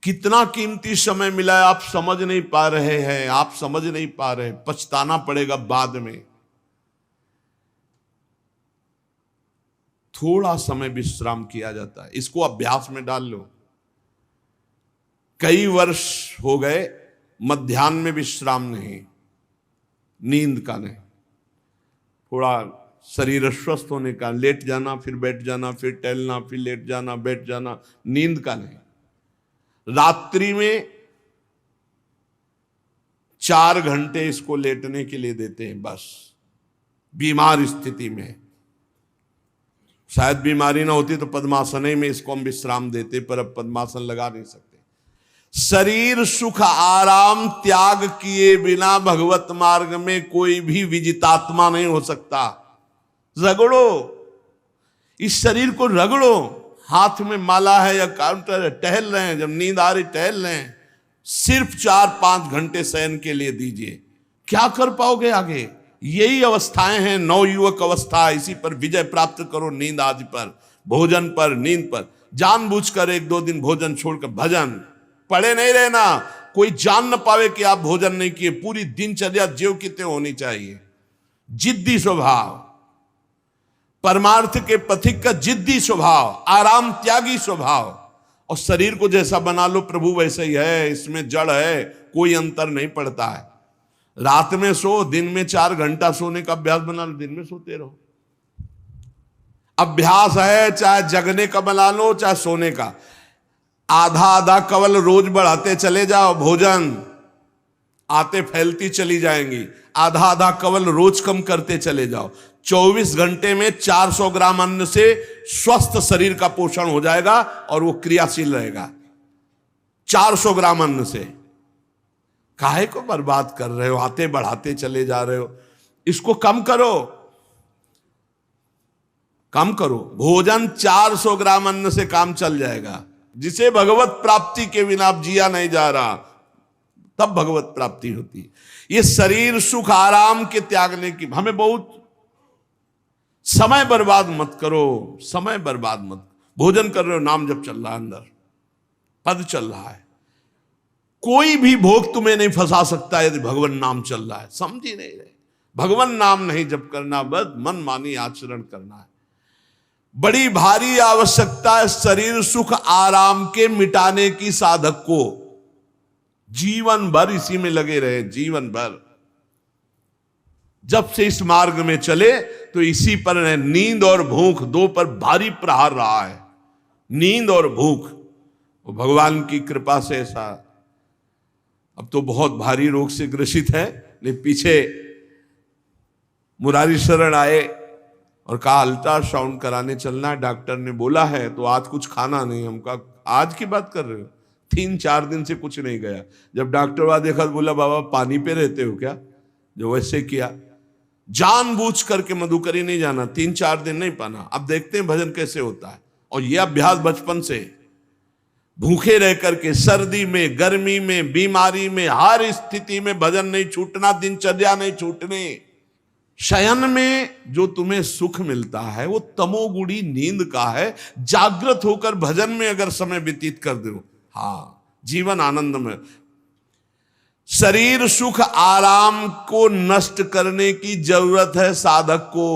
कितना कीमती समय मिला है, आप समझ नहीं पा रहे हैं, आप समझ नहीं पा रहे, पछताना पड़ेगा बाद में। थोड़ा समय विश्राम किया जाता है, इसको अभ्यास में डाल लो। कई वर्ष हो गए मध्याह्न में विश्राम नहीं, नींद का नहीं, थोड़ा शरीर स्वस्थ होने का, लेट जाना फिर बैठ जाना, फिर टहलना, फिर लेट जाना बैठ जाना, नींद का नहीं। रात्रि में 4 घंटे इसको लेटने के लिए देते हैं बस, बीमार स्थिति में। शायद बीमारी ना होती तो पद्मासन में इसको हम विश्राम देते, पर अब पद्मासन लगा नहीं सकते। शरीर सुख आराम त्याग किए बिना भगवत मार्ग में कोई भी विजितात्मा नहीं हो सकता। रगड़ो, इस शरीर को रगड़ो, हाथ में माला है या काउंटर है, टहल रहे हैं, जब नींद आ रही टहल रहे हैं, सिर्फ 4-5 घंटे शयन के लिए दीजिए। क्या कर पाओगे आगे? यही अवस्थाएं हैं, नवयुवक अवस्था। इसी पर विजय प्राप्त करो, नींद आदि पर, भोजन पर, नींद पर। जानबूझकर 1-2 दिन भोजन छोड़कर भजन पड़े नहीं रहना, कोई जान न पावे कि आप भोजन नहीं किए। पूरी दिनचर्या ज्यों की त्यों होनी चाहिए। जिद्दी स्वभाव, परमार्थ के पथिक का जिद्दी स्वभाव, आराम त्यागी स्वभाव। और शरीर को जैसा बना लो प्रभु वैसे ही है, इसमें जड़ है, कोई अंतर नहीं पड़ता है। रात में सो, दिन में 4 घंटा सोने का अभ्यास बना लो, दिन में सोते रहो। अभ्यास है, चाहे जगने का बना लो चाहे सोने का। आधा आधा कवल रोज बढ़ाते चले जाओ, भोजन आते फैलती चली जाएंगी। आधा आधा कवल रोज कम करते चले जाओ। 24 घंटे में 400 ग्राम अन्न से स्वस्थ शरीर का पोषण हो जाएगा और वो क्रियाशील रहेगा। 400 ग्राम अन्न से काहे को बर्बाद कर रहे हो? आते बढ़ाते चले जा रहे हो। इसको कम करो, कम करो। भोजन 400 ग्राम अन्न से काम चल जाएगा। जिसे भगवत प्राप्ति के बिना आप जिया नहीं जा रहा, तब भगवत प्राप्ति होती है। ये शरीर सुख आराम के त्यागने की, हमें बहुत समय बर्बाद मत करो, समय बर्बाद मत। भोजन कर रहे हो, नाम जब चल रहा है, अंदर पद चल रहा है, कोई भी भोग तुम्हें नहीं फंसा सकता यदि भगवान नाम चल रहा है। समझ ही नहीं रहे, भगवान नाम नहीं जप करना, बस मन मानी आचरण करना है। बड़ी भारी आवश्यकता है शरीर सुख आराम के मिटाने की साधक को। जीवन भर इसी में लगे रहे, जीवन भर। जब से इस मार्ग में चले तो इसी पर है। नींद और भूख, 2 पर भारी प्रहार रहा है, नींद और भूख। वो भगवान की कृपा से ऐसा, अब तो बहुत भारी रोग से ग्रसित है। लेकिन पीछे मुरारी शरण आए और कहा अल्ट्रासाउंड कराने चलना है, डॉक्टर ने बोला है, तो आज कुछ खाना नहीं। हम कहा आज की बात कर रहे हो? 3-4 दिन से कुछ नहीं गया। जब डॉक्टर वहां देखा तो बोला बाबा पानी पे रहते हो क्या? जो वैसे किया, जानबूझ करके मधुकरी नहीं जाना, 3-4 दिन नहीं पाना। अब देखते हैं भजन कैसे होता है। और यह अभ्यास बचपन से, भूखे रह करके, सर्दी में, गर्मी में, बीमारी में, हर स्थिति में भजन नहीं छूटना, दिनचर्या नहीं छूटने। शयन में जो तुम्हें सुख मिलता है वो तमोगुणी नींद का है। जागृत होकर भजन में अगर समय व्यतीत कर दो, हाँ, जीवन आनंद में। शरीर सुख आराम को नष्ट करने की जरूरत है साधक को।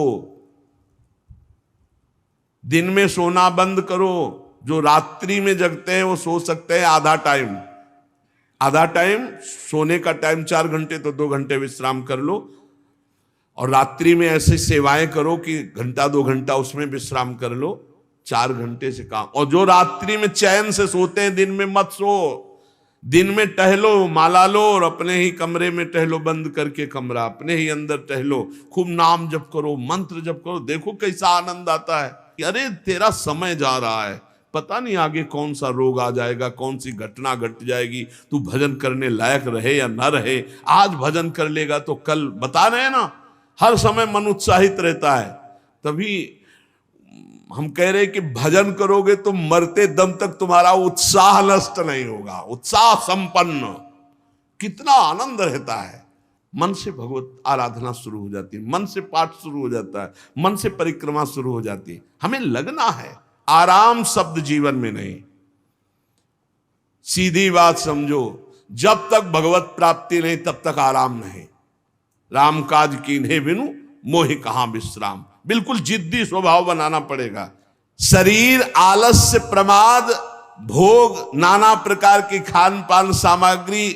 दिन में सोना बंद करो। जो रात्रि में जगते हैं वो सो सकते हैं आधा टाइम, आधा टाइम सोने का टाइम 4 घंटे, तो 2 घंटे विश्राम कर लो। और रात्रि में ऐसी सेवाएं करो कि 1-2 घंटा उसमें विश्राम कर लो। 4 घंटे से काम। और जो रात्रि में चैन से सोते हैं, दिन में मत सो। दिन में टहलो, माला लो और अपने ही कमरे में टहलो, बंद करके कमरा, अपने ही अंदर टहलो, खूब नाम जप करो, मंत्र जप करो। देखो कैसा आनंद आता है कि अरे तेरा समय जा रहा है, पता नहीं आगे कौन सा रोग आ जाएगा, कौन सी घटना घट जाएगी, तू भजन करने लायक रहे या ना रहे। आज भजन कर लेगा तो कल, बता रहे हैं ना, हर समय मन उत्साहित रहता है। तभी हम कह रहे हैं कि भजन करोगे तो मरते दम तक तुम्हारा उत्साह नष्ट नहीं होगा, उत्साह संपन्न। कितना आनंद रहता है। मन से भगवत आराधना शुरू हो जाती है, मन से पाठ शुरू हो जाता है, मन से परिक्रमा शुरू हो जाती है। हमें लगना है, आराम शब्द जीवन में नहीं। सीधी बात समझो, जब तक भगवत प्राप्ति नहीं तब तक आराम नहीं। राम काज कीन्हे बिनु मोहि कहां विश्राम। बिल्कुल जिद्दी स्वभाव बनाना पड़ेगा। शरीर, आलस्य, प्रमाद, भोग, नाना प्रकार की खान पान सामग्री,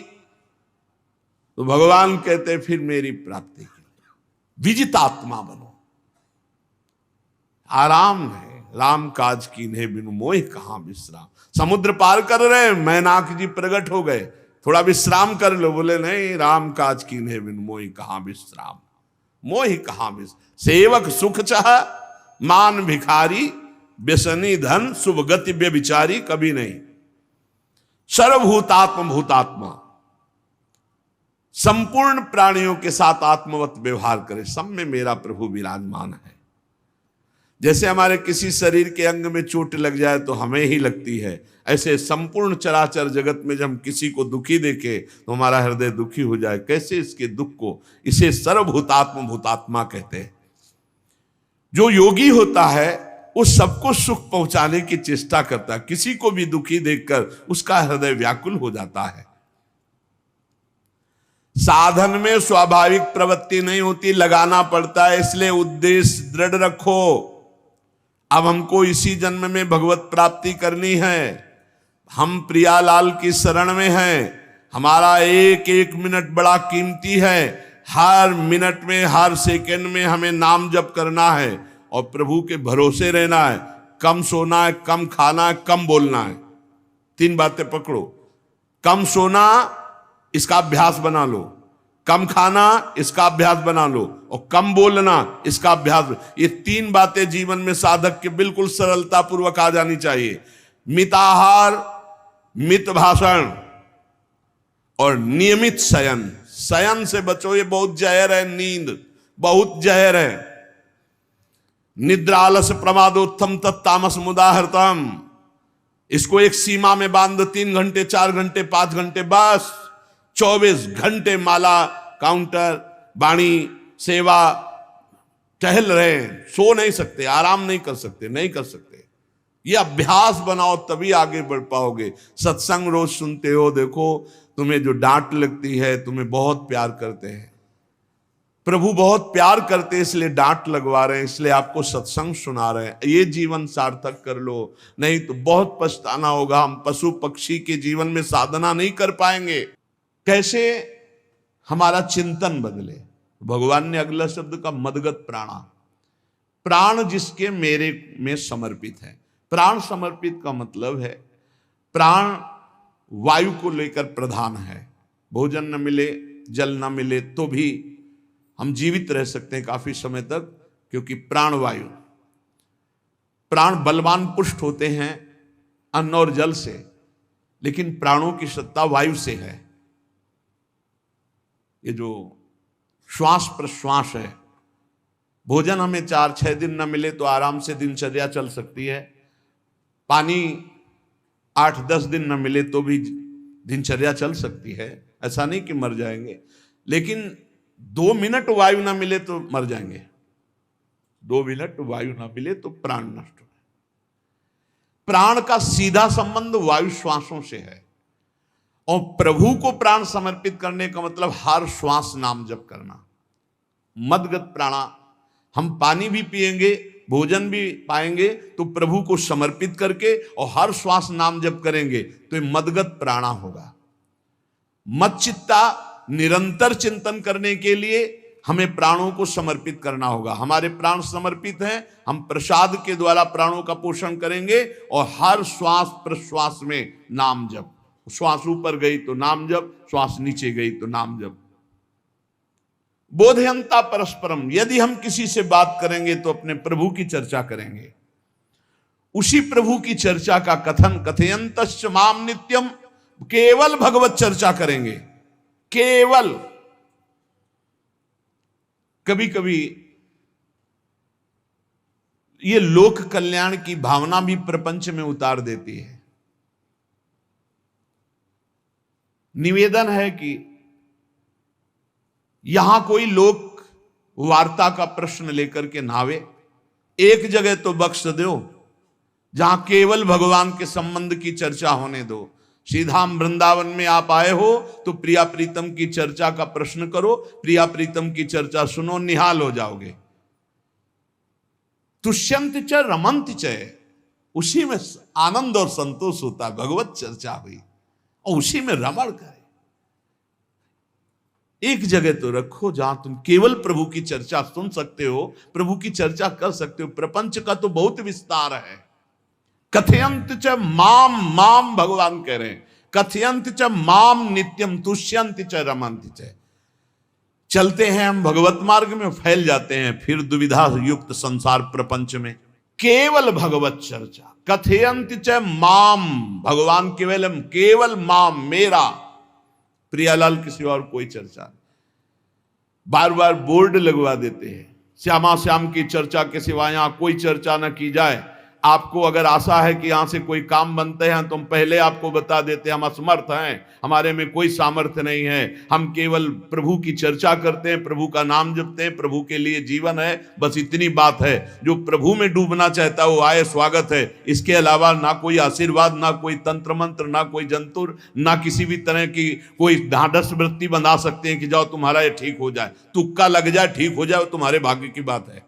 तो भगवान कहते फिर मेरी प्राप्ति के लिए विजितात्मा बनो। आराम है। राम काज कीन्हे बिनु मोहि कहां विश्राम। समुद्र पार कर रहे, मैनाक जी प्रकट हो गए, थोड़ा विश्राम कर लो। बोले नहीं, राम काज कीन्हे बिनु मोहि कहां विश्राम। मोहि कहां विश्राम। सेवक सुख चाह, मान भिखारी, व्यसनी धन, शुभ गति व्यभिचारी, कभी नहीं। सर्वभूतात्म भूतात्मा, संपूर्ण प्राणियों के साथ आत्मवत व्यवहार करे, सब में मेरा प्रभु विराजमान है। जैसे हमारे किसी शरीर के अंग में चोट लग जाए तो हमें ही लगती है, ऐसे संपूर्ण चराचर जगत में जब हम किसी को दुखी देखे तो हमारा हृदय दुखी हो जाए। कैसे इसके दुख को, इसे सर्वभूतात्म भूतात्मा कहते हैं। जो योगी होता है वो सबको सुख पहुंचाने की चेष्टा करता है, किसी को भी दुखी देखकर उसका हृदय व्याकुल हो जाता है। साधन में स्वाभाविक प्रवृत्ति नहीं होती, लगाना पड़ता है, इसलिए उद्देश्य दृढ़ रखो। अब हमको इसी जन्म में भगवत प्राप्ति करनी है। हम प्रियालाल की शरण में हैं। हमारा एक एक मिनट बड़ा कीमती है। हर मिनट में, हर सेकंड में हमें नाम जप करना है और प्रभु के भरोसे रहना है। कम सोना है, कम खाना है, कम बोलना है। 3 बातें पकड़ो। कम सोना, इसका अभ्यास बना लो। कम खाना, इसका अभ्यास बना लो। और कम बोलना, इसका अभ्यास। ये 3 बातें जीवन में साधक के बिल्कुल सरलता पूर्वक आ जानी चाहिए। मिताहार, मित भाषण और नियमित शयन। शयन से बचो, ये बहुत जहर है। नींद बहुत जहर है। निद्रा आलस प्रमादोत्थम तत्तामस मुदाहृतम। इसको एक सीमा में बांध दो। 3 घंटे, 4 घंटे, 5 घंटे, बस 24 घंटे माला, काउंटर, वाणी, सेवा, टहल रहे हैं। सो नहीं सकते, आराम नहीं कर सकते, नहीं कर सकते। ये अभ्यास बनाओ तभी आगे बढ़ पाओगे। सत्संग रोज सुनते हो, देखो तुम्हें जो डांट लगती है, तुम्हें बहुत प्यार करते हैं प्रभु, बहुत प्यार करते हैं, इसलिए डांट लगवा रहे हैं, इसलिए आपको सत्संग सुना रहे हैं। ये जीवन सार्थक कर लो, नहीं तो बहुत पछताना होगा। हम पशु पक्षी के जीवन में साधना नहीं कर पाएंगे। कैसे हमारा चिंतन बदले। भगवान ने अगला शब्द का मदगत प्राणा। प्राण जिसके मेरे में समर्पित है। प्राण समर्पित का मतलब है प्राण वायु को लेकर प्रधान है। भोजन न मिले, जल न मिले तो भी हम जीवित रह सकते हैं काफी समय तक, क्योंकि प्राण वायु। प्राण बलवान पुष्ट होते हैं अन्न और जल से, लेकिन प्राणों की सत्ता वायु से है। ये जो श्वास प्रश्वास है, भोजन हमें 4-6 दिन न मिले तो आराम से दिनचर्या चल सकती है। पानी 8-10 दिन न मिले तो भी दिनचर्या चल सकती है। ऐसा नहीं कि मर जाएंगे, लेकिन 2 मिनट वायु ना मिले तो मर जाएंगे। 2 मिनट वायु ना मिले तो प्राण नष्ट हो। प्राण का सीधा संबंध वायु श्वासों से है। और प्रभु को प्राण समर्पित करने का मतलब हर श्वास नाम जप करना। मदगत प्राणा। हम पानी भी पिएंगे, भोजन भी पाएंगे तो प्रभु को समर्पित करके और हर श्वास नाम जप करेंगे तो ये मदगत प्राणा होगा। मत चित्ता, निरंतर चिंतन करने के लिए हमें प्राणों को समर्पित करना होगा। हमारे प्राण समर्पित हैं, हम प्रसाद के द्वारा प्राणों का पोषण करेंगे और हर श्वास प्रश्वास में नाम जप। श्वास ऊपर गई तो नाम जप, श्वास नीचे गई तो नाम जप। बोधयंता परस्परम। यदि हम किसी से बात करेंगे तो अपने प्रभु की चर्चा करेंगे। उसी प्रभु की चर्चा का कथन, कथयंतश्च माम नित्यम, केवल भगवत चर्चा करेंगे। केवल। कभी कभी ये लोक कल्याण की भावना भी प्रपंच में उतार देती है। निवेदन है कि यहां कोई लोक वार्ता का प्रश्न लेकर के नावे, एक जगह तो बख्श दो जहां केवल भगवान के संबंध की चर्चा होने दो। श्रीधाम वृंदावन में आप आए हो तो प्रिया प्रीतम की चर्चा का प्रश्न करो, प्रिया प्रीतम की चर्चा सुनो, निहाल हो जाओगे। तुष्यंत च रमंत च, उसी में आनंद और संतोष होता है। भगवत चर्चा हुई और उसी में रमण करे। एक जगह तो रखो जहां तुम केवल प्रभु की चर्चा सुन सकते हो, प्रभु की चर्चा कर सकते हो। प्रपंच का तो बहुत विस्तार है। कथयंत च माम, माम भगवान कह रहे हैं, कथयंत च माम नित्यम तुष्यंत च रमंत च। चलते हैं हम भगवत मार्ग में, फैल जाते हैं फिर दुविधा युक्त संसार प्रपंच में। केवल भगवत चर्चा, कथयंत च माम, भगवान केवलम, केवल माम, मेरा, प्रियालाल किसी और कोई चर्चा नहीं। बार बार बोर्ड लगवा देते हैं, श्यामा श्याम की चर्चा के सिवा यहां कोई चर्चा न की जाए। आपको अगर आशा है कि यहां से कोई काम बनते हैं तो हम पहले आपको बता देते हैं हम असमर्थ हैं, हमारे में कोई सामर्थ्य नहीं है। हम केवल प्रभु की चर्चा करते हैं, प्रभु का नाम जपते हैं, प्रभु के लिए जीवन है, बस इतनी बात है। जो प्रभु में डूबना चाहता है वो आए, स्वागत है। इसके अलावा ना कोई आशीर्वाद, ना कोई तंत्र मंत्र, ना कोई जंतुर, ना किसी भी तरह की कोई ढांढस वृत्ति बना सकते हैं कि जाओ तुम्हारा ये ठीक हो जाए, तुक्का लग जाए, ठीक हो जाए, तुम्हारे भाग्य की बात है।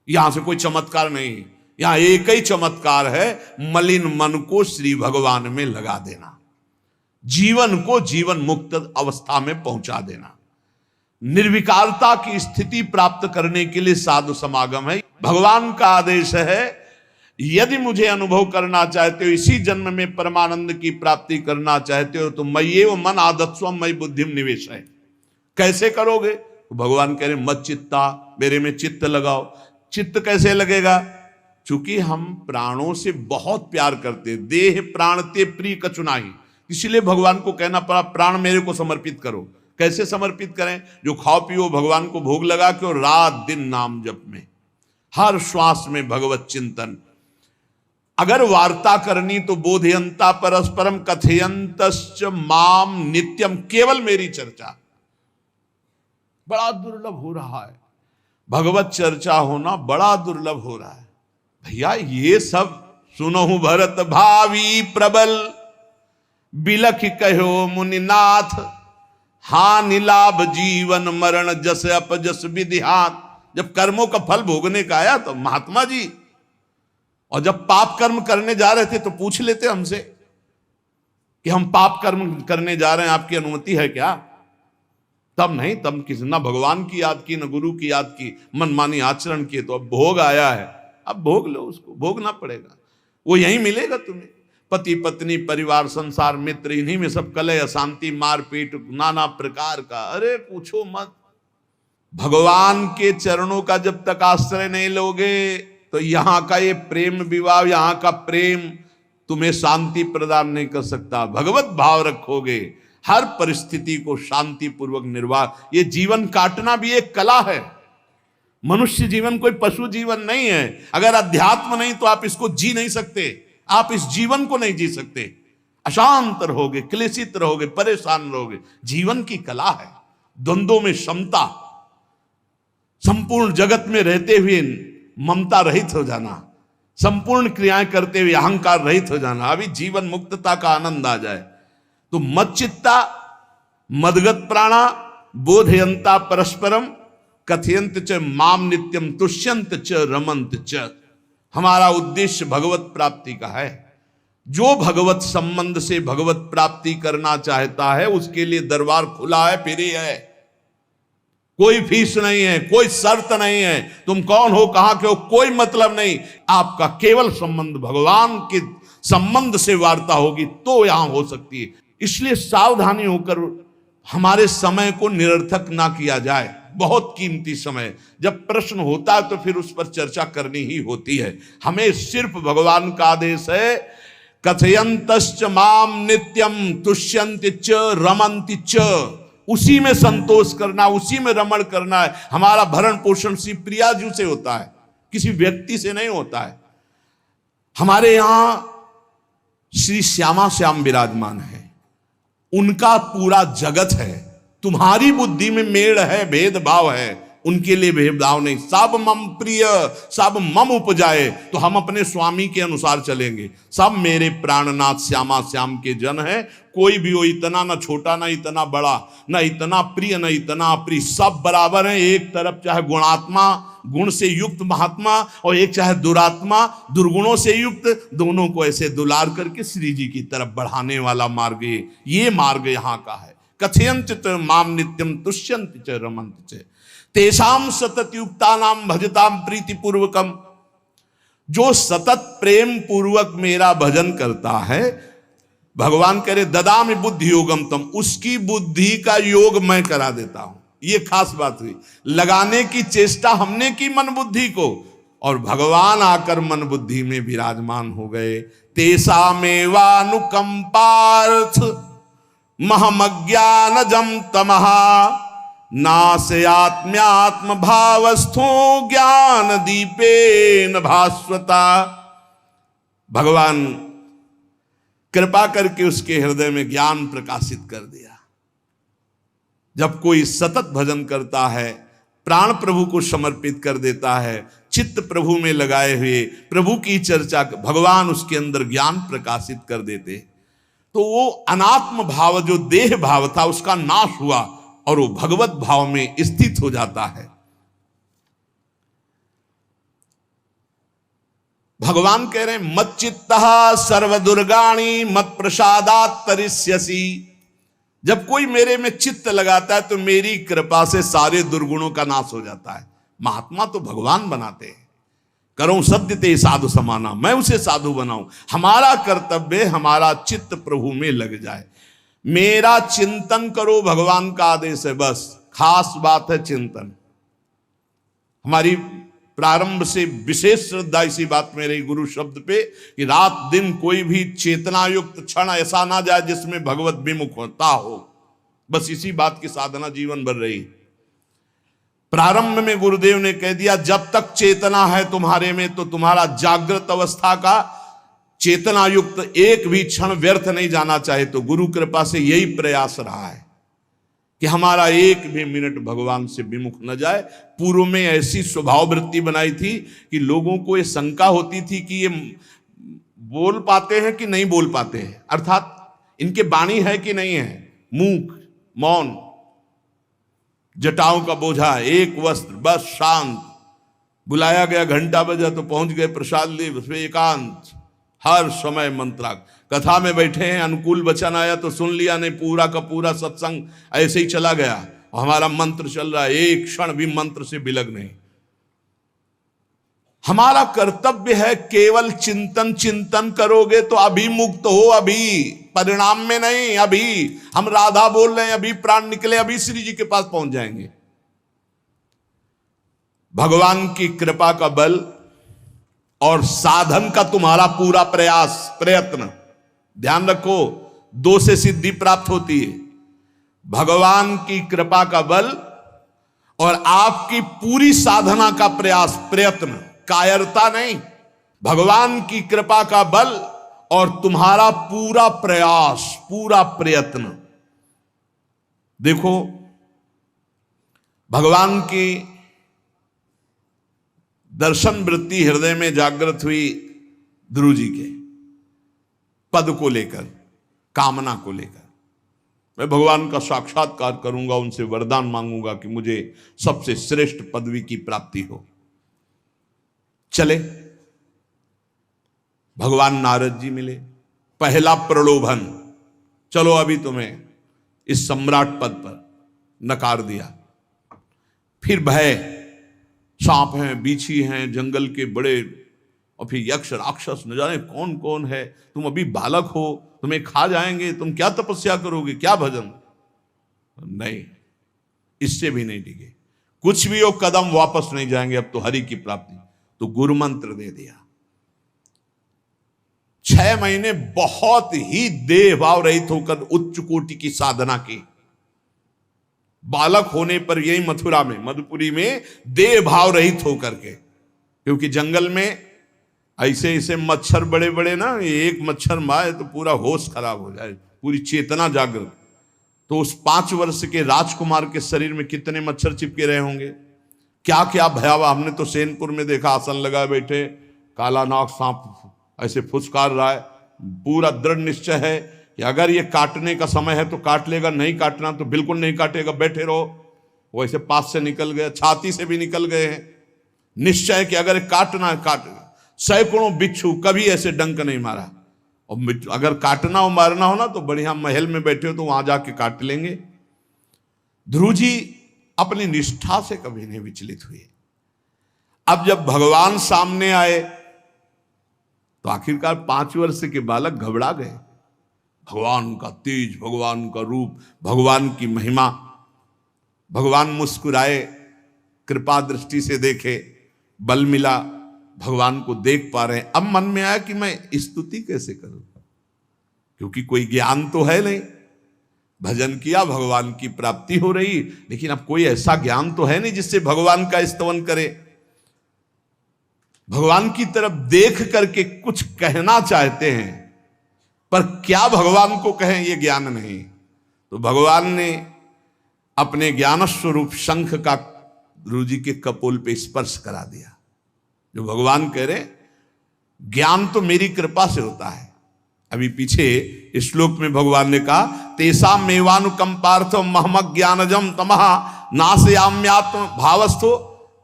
यहां से कोई चमत्कार नहीं, यहां एक ही चमत्कार है, मलिन मन को श्री भगवान में लगा देना, जीवन को जीवन मुक्त अवस्था में पहुंचा देना। निर्विकारता की स्थिति प्राप्त करने के लिए साधु समागम है। भगवान का आदेश है, यदि मुझे अनुभव करना चाहते हो, इसी जन्म में परमानंद की प्राप्ति करना चाहते हो, तो मय्येव मन आदत्स्वम मयि बुद्धिम निवेश है। कैसे करोगे? तो भगवान कह रहे मत चित्ता, मेरे में चित्त लगाओ। चित्त कैसे लगेगा? चूंकि हम प्राणों से बहुत प्यार करते, देह प्राण ते प्रिय कछु नाही, इसलिए भगवान को कहना पड़ा प्राण मेरे को समर्पित करो। कैसे समर्पित करें? जो खाओ पियो भगवान को भोग लगा के, और रात दिन नाम जप में, हर श्वास में भगवत चिंतन। अगर वार्ता करनी तो बोधयंता परस्परम कथयंतश्च माम नित्यम, केवल मेरी चर्चा। बड़ा दुर्लभ हो रहा है, भगवत चर्चा होना बड़ा दुर्लभ हो रहा है। भैया ये सब सुनहु भरत भावी प्रबल, बिलख कहो मुनिनाथ, हानि लाभ जीवन मरण जस अपजस विधिहात। जब कर्मों का फल भोगने का आया तो महात्मा जी, और जब पाप कर्म करने जा रहे थे तो पूछ लेते हमसे कि हम पाप कर्म करने जा रहे हैं, आपकी अनुमति है क्या? तब नहीं, तब किसी ना भगवान की याद की, न गुरु की याद की, मनमानी आचरण किए। तो अब भोग आया है, अब भोग लो, उसको भोगना पड़ेगा, वो यहीं मिलेगा तुम्हें। पति पत्नी परिवार संसार मित्र, इन्हीं में सब कलह अशांति मारपीट नाना प्रकार का। अरे पूछो मत, भगवान के चरणों का जब तक आश्रय नहीं लोगे तो यहां का ये प्रेम विवाह, यहां का प्रेम तुम्हें शांति प्रदान नहीं कर सकता। भगवत भाव रखोगे, हर परिस्थिति को शांति पूर्वक निर्वाह। ये जीवन काटना भी एक कला है। मनुष्य जीवन कोई पशु जीवन नहीं है। अगर अध्यात्म नहीं तो आप इसको जी नहीं सकते, आप इस जीवन को नहीं जी सकते। अशांत रहोगे, क्लेशित रहोगे, परेशान रहोगे। जीवन की कला है द्वंद्वों में क्षमता, संपूर्ण जगत में रहते हुए ममता रहित हो जाना, संपूर्ण क्रियाएं करते हुए अहंकार रहित हो जाना। अभी जीवन मुक्तता का आनंद आ जाए तो मच्चित्ता मदगत प्राणा बोधयंता परस्परम कथयंत च माम नित्यम तुष्यंत च रमंत च। हमारा उद्देश्य भगवत प्राप्ति का है। जो भगवत संबंध से भगवत प्राप्ति करना चाहता है उसके लिए दरबार खुला है, फ्री है, कोई फीस नहीं है, कोई शर्त नहीं है। तुम कौन हो, कहां के हो, कोई मतलब नहीं। आपका केवल संबंध भगवान के संबंध से वार्ता होगी तो यहां हो सकती है। इसलिए सावधानी होकर हमारे समय को निरर्थक ना किया जाए। बहुत कीमती समय, जब प्रश्न होता है तो फिर उस पर चर्चा करनी ही होती है। हमें सिर्फ भगवान का आदेश है, कथयंतश्च माम नित्यम तुष्यन्ति च रमन्ति च। उसी में संतोष करना, उसी में रमण करना है। हमारा भरण पोषण श्री प्रिया जी से होता है, किसी व्यक्ति से नहीं होता है। हमारे यहां श्री श्यामा श्याम विराजमान है, उनका पूरा जगत है। तुम्हारी बुद्धि में मेड़ है, भेदभाव है, उनके लिए भेदभाव नहीं। सब मम प्रिय, सब मम उपजाए, तो हम अपने स्वामी के अनुसार चलेंगे। सब मेरे प्राणनाथ श्यामा श्याम के जन हैं, कोई भी हो, इतना ना छोटा ना इतना बड़ा, ना इतना प्रिय ना इतना अप्रिय, सब बराबर हैं। एक तरफ चाहे गुणात्मा, गुण से युक्त महात्मा, और एक चाहे दुरात्मा, दुर्गुणों से युक्त, दोनों को ऐसे दुलार करके श्री जी की तरफ बढ़ाने वाला मार्ग ये मार्ग यहाँ का है। कथयंत च माम नित्यम तुष्यंत च रमंत च तेषाम सतत युक्ता नाम भजताम प्रीति पूर्वकम। जो सतत प्रेम पूर्वक मेरा भजन करता है, भगवान कह रहे ददामि बुद्धि योगम तम, उसकी बुद्धि का योग मैं करा देता हूं। ये खास बात हुई, लगाने की चेष्टा हमने की मन बुद्धि को, और भगवान आकर मन बुद्धि में विराजमान हो गए। तेषामेवानुकंपार्थ महमज्ञानजं तमः नाशयात्म्यात्म भावस्थो ज्ञान दीपेन भास्वता। भगवान कृपा करके उसके हृदय में ज्ञान प्रकाशित कर दिया। जब कोई सतत भजन करता है, प्राण प्रभु को समर्पित कर देता है, चित्त प्रभु में लगाए हुए प्रभु की चर्चा, भगवान उसके अंदर ज्ञान प्रकाशित कर देते, तो वो अनात्म भाव जो देह भाव था उसका नाश हुआ और वो भगवत भाव में स्थित हो जाता है। भगवान कह रहे हैं मत चित्तः सर्वदुर्गाणि मत प्रसादात् तरिष्यसि। जब कोई मेरे में चित्त लगाता है तो मेरी कृपा से सारे दुर्गुणों का नाश हो जाता है। महात्मा तो भगवान बनाते हैं। करो सत्य ते साधु समाना, मैं उसे साधु बनाऊं। हमारा कर्तव्य, हमारा चित्त प्रभु में लग जाए। मेरा चिंतन करो, भगवान का आदेश है। बस खास बात है चिंतन। हमारी प्रारंभ से विशेष श्रद्धा इसी बात में रही गुरु शब्द पे कि रात दिन कोई भी चेतना युक्त क्षण ऐसा ना जाए जिसमें भगवत विमुख होता हो। बस इसी बात की साधना जीवन भर रही। प्रारंभ में गुरुदेव ने कह दिया जब तक चेतना है तुम्हारे में तो तुम्हारा जागृत अवस्था का चेतना युक्त एक भी क्षण व्यर्थ नहीं जाना चाहे। तो गुरु कृपा से यही प्रयास रहा है कि हमारा एक भी मिनट भगवान से विमुख न जाए। पूर्व में ऐसी स्वभाव वृत्ति बनाई थी कि लोगों को ये शंका होती थी कि ये बोल पाते हैं कि नहीं बोल पाते हैं, अर्थात इनके वाणी है कि नहीं है। मूक, मौन, जटाओं का बोझा, एक वस्त्र, बस शांत। बुलाया गया, घंटा बजा तो पहुंच गए, प्रसाद लिए, उसमें एकांत, हर समय मंत्राग। कथा में बैठे हैं, अनुकूल वचन आया तो सुन लिया, नहीं पूरा का पूरा सत्संग ऐसे ही चला गया। और हमारा मंत्र चल रहा है, एक क्षण भी मंत्र से बिलग नहीं। हमारा कर्तव्य है केवल चिंतन। चिंतन करोगे तो अभी मुक्त हो, अभी परिणाम में नहीं। अभी हम राधा बोल रहे हैं, अभी प्राण निकले, अभी श्री जी के पास पहुंच जाएंगे। भगवान की कृपा का बल और साधन का तुम्हारा पूरा प्रयास, प्रयत्न। ध्यान रखो, दो से सिद्धि प्राप्त होती है। भगवान की कृपा का बल और आपकी पूरी साधना का प्रयास, प्रयत्न, कायरता नहीं। भगवान की कृपा का बल और तुम्हारा पूरा प्रयास, पूरा प्रयत्न। देखो भगवान की दर्शन वृत्ति हृदय में जागृत हुई ध्रुव जी के पद को लेकर, कामना को लेकर। मैं भगवान का साक्षात्कार करूंगा, उनसे वरदान मांगूंगा कि मुझे सबसे श्रेष्ठ पदवी की प्राप्ति हो। चले, भगवान नारद जी मिले। पहला प्रलोभन, चलो अभी तुम्हें इस सम्राट पद पर नकार दिया। फिर भय, सांप हैं, बीछी हैं, जंगल के बड़े, और फिर यक्ष राक्षस, न जाने कौन कौन है। तुम अभी बालक हो, तुम्हें खा जाएंगे, तुम क्या तपस्या करोगे, क्या भजन। नहीं, इससे भी नहीं डिगे। कुछ भी हो, कदम वापस नहीं जाएंगे, अब तो हरि की प्राप्ति। तो गुरु मंत्र दे दिया। 6 महीने बहुत ही देह भाव रहित होकर उच्च कोटि की साधना की। बालक होने पर यही मथुरा में, मधुपुरी में देह भाव रहित होकर के, क्योंकि जंगल में ऐसे ऐसे मच्छर बड़े बड़े ना, एक मच्छर मारे तो पूरा होश खराब हो जाए, पूरी चेतना जागृत। तो उस 5 वर्ष के राजकुमार के शरीर में कितने मच्छर चिपके रहे होंगे। क्या क्या भयावह। हमने तो सैनपुर में देखा, आसन लगाए बैठे, काला नाग सांप ऐसे फुसकार रहा है। पूरा दृढ़ निश्चय है कि अगर ये काटने का समय है तो काट लेगा, नहीं काटना तो बिल्कुल नहीं काटेगा, बैठे रहो। वो ऐसे पास से निकल गए, छाती से भी निकल गए हैं। निश्चय कि अगर काटना है काट। सैकड़ों बिच्छू, कभी ऐसे डंक नहीं मारा। और अगर काटना हो मारना हो ना तो बढ़िया महल में बैठे हो तो वहां जाके काट लेंगे। ध्रुव जी अपनी निष्ठा से कभी नहीं विचलित हुए। अब जब भगवान सामने आए तो आखिरकार 5 वर्ष के बालक घबरा गए। भगवान का तेज, भगवान का रूप, भगवान की महिमा। भगवान मुस्कुराए, कृपा दृष्टि से देखे, बल मिला, भगवान को देख पा रहे हैं। अब मन में आया कि मैं स्तुति कैसे करूं, क्योंकि कोई ज्ञान तो है नहीं। भजन किया, भगवान की प्राप्ति हो रही, लेकिन अब कोई ऐसा ज्ञान तो है नहीं जिससे भगवान का स्तवन करे। भगवान की तरफ देख करके कुछ कहना चाहते हैं, पर क्या भगवान को कहें ये ज्ञान नहीं। तो भगवान ने अपने ज्ञान स्वरूप शंख का ध्रुव जी के कपोल पे स्पर्श करा दिया। जो भगवान कह रहे, ज्ञान तो मेरी कृपा से होता है। अभी पीछे इस श्लोक में भगवान ने कहा, तेसा मेवानुकंपार्थ महमक ज्ञानजम तमहा नाशयाम्यात्म भावस्थो।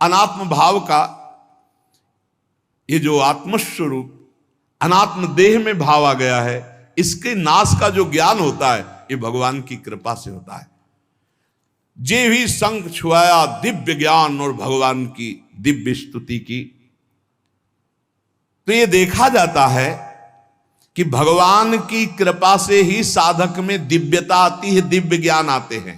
अनात्म भाव का ये जो आत्मस्वरूप अनात्म देह में भाव आ गया है, इसके नाश का जो ज्ञान होता है ये भगवान की कृपा से होता है। जे भी संग छुआया दिव्य ज्ञान और भगवान की दिव्य स्तुति की। तो ये देखा जाता है कि भगवान की कृपा से ही साधक में दिव्यता आती है, दिव्य ज्ञान आते हैं।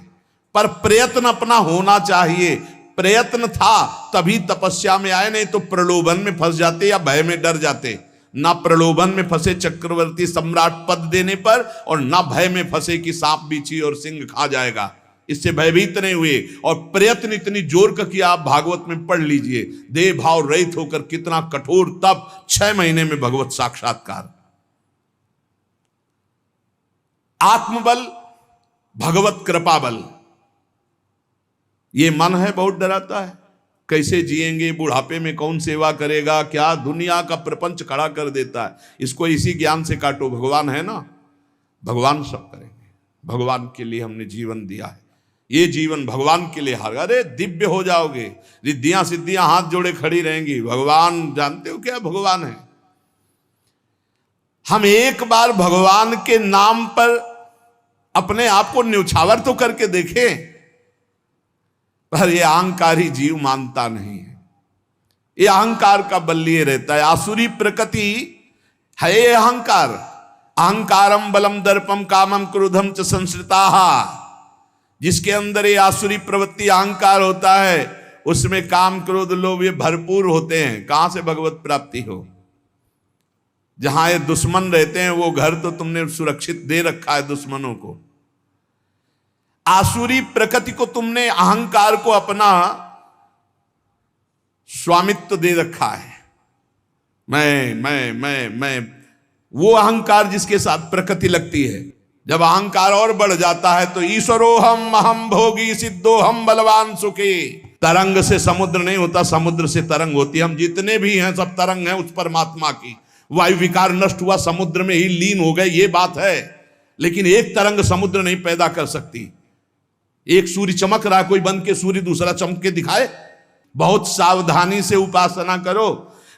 पर प्रयत्न अपना होना चाहिए। प्रयत्न था तभी तपस्या में आए, नहीं तो प्रलोभन में फंस जाते या भय में डर जाते। ना प्रलोभन में फंसे चक्रवर्ती सम्राट पद देने पर, और ना भय में फंसे कि सांप बिच्छी और सिंह खा जाएगा, इससे भयभीत नहीं हुए। और प्रयत्न इतनी जोर का किया, आप भागवत में पढ़ लीजिए, देह भाव रहित होकर कितना कठोर तप, 6 महीने में भगवत साक्षात्कार। आत्मबल, भगवत कृपा बल। ये मन है बहुत डराता है, कैसे जिएंगे, बुढ़ापे में कौन सेवा करेगा, क्या दुनिया का प्रपंच खड़ा कर देता है। इसको इसी ज्ञान से काटो, भगवान है ना, भगवान सब करेंगे। भगवान के लिए हमने जीवन दिया है, ये जीवन भगवान के लिए हार। अरे दिव्य हो जाओगे, रिद्धियां सिद्धियां हाथ जोड़े खड़ी रहेंगी। भगवान जानते हो क्या भगवान है। हम एक बार भगवान के नाम पर अपने आप को न्यौछावर तो करके देखें, पर यह अहंकारी जीव मानता नहीं है। यह अहंकार का बल लिए रहता है। आसुरी प्रकृति है ये अहंकार। अहंकारम बलम दर्पम कामम क्रोधम च संश्रिताः। जिसके अंदर ये आसुरी प्रवृत्ति अहंकार होता है, उसमें काम क्रोध लोभ ये भरपूर होते हैं। कहां से भगवत प्राप्ति हो। जहां ये दुश्मन रहते हैं वो घर तो तुमने सुरक्षित दे रखा है दुश्मनों को। आसुरी प्रकृति को तुमने, अहंकार को अपना स्वामित्व दे रखा है। मैं वो अहंकार जिसके साथ प्रकृति लगती है। जब अहंकार और बढ़ जाता है तो ईश्वरोहम अहम भोगी सिद्धोहम बलवान सुखी। तरंग से समुद्र नहीं होता, समुद्र से तरंग होती है। हम जितने भी हैं सब तरंग हैं उस परमात्मा की। वायु विकार नष्ट हुआ, समुद्र में ही लीन हो गए, ये बात है। लेकिन एक तरंग समुद्र नहीं पैदा कर सकती। एक सूर्य चमक रहा है, कोई बंद के सूर्य दूसरा चमक के दिखाए। बहुत सावधानी से उपासना करो।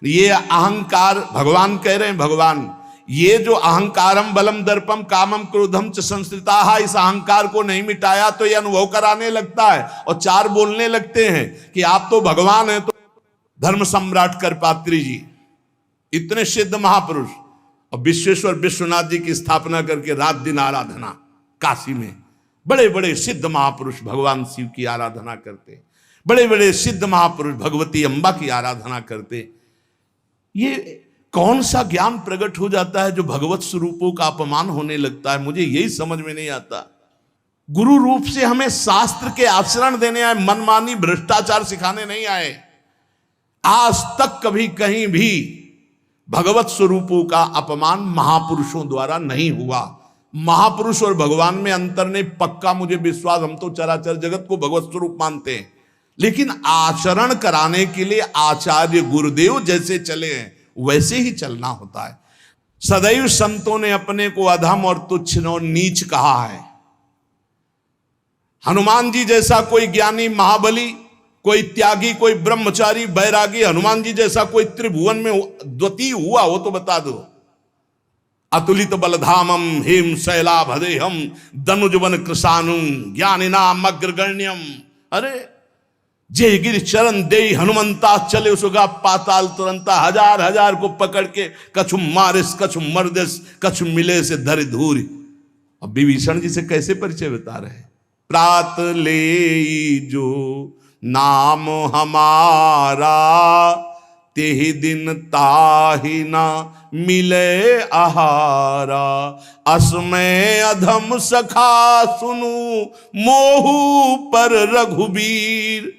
ये अहंकार, भगवान कह रहे हैं, भगवान ये जो अहंकारम बलम दर्पम कामम क्रोधम च संश्रिताः, इस अहंकार को नहीं मिटाया तो ये अनुभव कराने लगता है और 4 बोलने लगते हैं कि आप तो भगवान हैं। तो धर्म सम्राट करपात्री जी, इतने सिद्ध महापुरुष, और विश्वेश्वर विश्वनाथ जी की स्थापना करके रात दिन आराधना। काशी में बड़े बड़े सिद्ध महापुरुष भगवान शिव की आराधना करते, बड़े बड़े सिद्ध महापुरुष भगवती अम्बा की आराधना करते। ये कौन सा ज्ञान प्रकट हो जाता है जो भगवत स्वरूपों का अपमान होने लगता है। मुझे यही समझ में नहीं आता। गुरु रूप से हमें शास्त्र के आचरण देने आए, मनमानी भ्रष्टाचार सिखाने नहीं आए। आज तक कभी कहीं भी भगवत स्वरूपों का अपमान महापुरुषों द्वारा नहीं हुआ। महापुरुष और भगवान में अंतर नहीं, पक्का मुझे विश्वास। हम तो चराचर जगत को भगवत स्वरूप मानते हैं, लेकिन आचरण कराने के लिए आचार्य गुरुदेव जैसे चले हैं वैसे ही चलना होता है। सदैव संतों ने अपने को अधम और तुच्छ और नीच कहा है। हनुमान जी जैसा कोई ज्ञानी, महाबली, कोई त्यागी, कोई ब्रह्मचारी, बैरागी, हनुमान जी जैसा कोई त्रिभुवन में द्वितीय हुआ हो तो बता दो। अतुलित बलधामम हेम शैलाभदेहम दनुजवन कृशानुम ज्ञानिनाम अग्रगण्यम। अरे जे गिर चरण दे हनुमंता चले सुगा पाताल तुरंता। हजार हजार को पकड़ के कछु मारिस कछु मर्दिस कछु मिले से धर धूरी। अब विभीषण जी से कैसे परिचय बता रहे हैं। प्रात ले जो नाम हमारा तेहि दिन ताहि ना मिले आहारा। असमय अधम सखा सुनु मोहु पर रघुबीर।